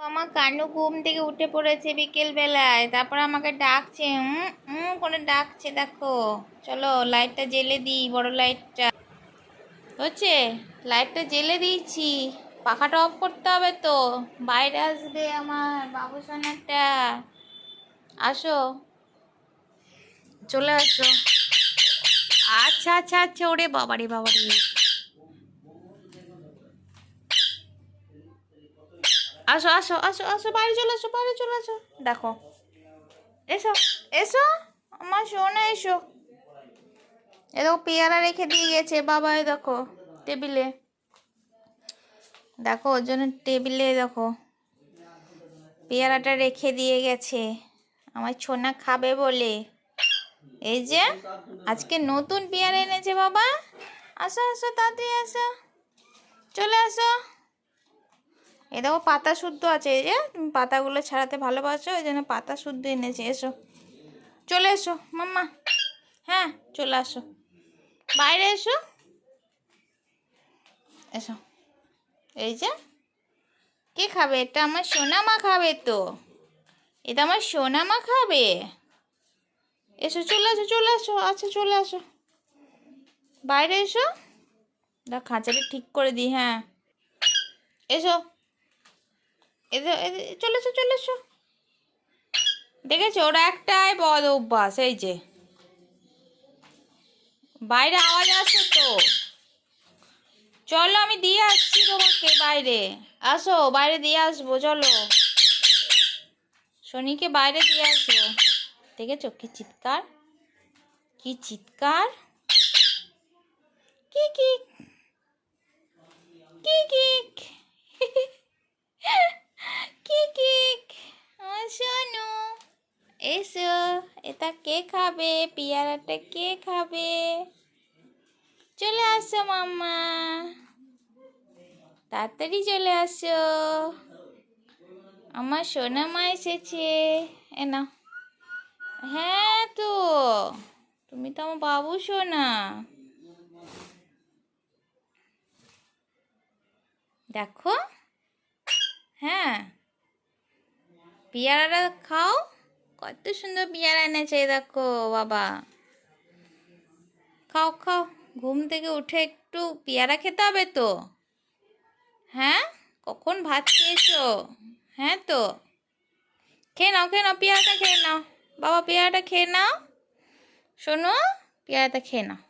আমার কানু ঘুম থেকে উঠে পড়েছে বিকেল বেলায়, তারপর আমাকে ডাকছে করে ডাকছে। দেখো, চলো লাইটটা জ্বেলে দিই, বড় লাইটটা হচ্ছে। লাইটটা জ্বেলে দিয়েছি, পাখাটা অফ করতে হবে তো, বাইরে আসবে আমার বাবু সোনাটা। আসো, চলে আসো। আচ্ছা আচ্ছা আচ্ছা, ওরে বাবারে বাবারে। আসো আসো আসো আসো, বাইরে চলে আসো, বাইরে চলে আসো। দেখো, এসো এসো আমার সোনা, এসো। এ দেখো পেয়ারা রেখে দিয়ে গেছে বাবা, এ দেখো টেবিলে। দেখো ওর জন্য টেবিলে দেখো পেয়ারাটা রেখে দিয়ে গেছে আমার ছোনা খাবে বলে। এই যে আজকে নতুন পেয়ারা এনেছে বাবা। আসো আসো, তাড়াতাড়ি আসো, চলে আসো। এ দেখো পাতা শুদ্ধ আছে, এই যে তুমি পাতাগুলো ছাড়াতে ভালোবাসো, এই জন্য পাতা শুদ্ধ এনেছে। এসো, চলে এসো মাম্মা। হ্যাঁ, চলে আসো, বাইরে এসো, এসো। এই যে কে খাবে? এটা আমার সোনা মা খাবে তো, এটা আমার সোনা মা খাবে। এসো, চলে আসো, চলে আসো, আচ্ছা চলে আসো, বাইরে এসো। দেখ খাঁচাটা ঠিক করে দিই। হ্যাঁ, এসো, এসো, চলে এসো, চলে এসো। দেখেছো, ওরা একটাই বদ অভ্যাস। এই যে বাইরে আওয়াজ আসছে তো, চলো আমি দিয়ে আসছি তোমাকে বাইরে। আসো, বাইরে দিয়ে আসবো, চলো শনিকে বাইরে দিয়ে আসবো। দেখেছো কি চিৎকার, কি চিৎকার, কি কি কি কি কি কি। আমার সোনু, এসো। এটা কে খাবে? পেয়ারাটা কে খাবে? চলে আসো মাম্মা, তাড়াতাড়ি চলে আসো। আমার সোনা মা এসেছে। এ না, হ্যাঁ তো, তুমি তো আমার বাবু সোনা। দেখো, হ্যাঁ পেয়ারাটা খাও, কত সুন্দর পেয়ারা এনেছে দেখো বাবা। খাও খাও, ঘুম থেকে উঠে একটু পেয়ারা খেতে হবে তো। হ্যাঁ, কখন ভাত খেয়েছো? হ্যাঁ তো, খেয়ে নাও, খেয়ে নাও, পেয়ারাটা খেয়ে নাও বাবা, পেয়ারাটা খেয়ে নাও। শোনো, পেয়ারাটা খেয়ে নাও।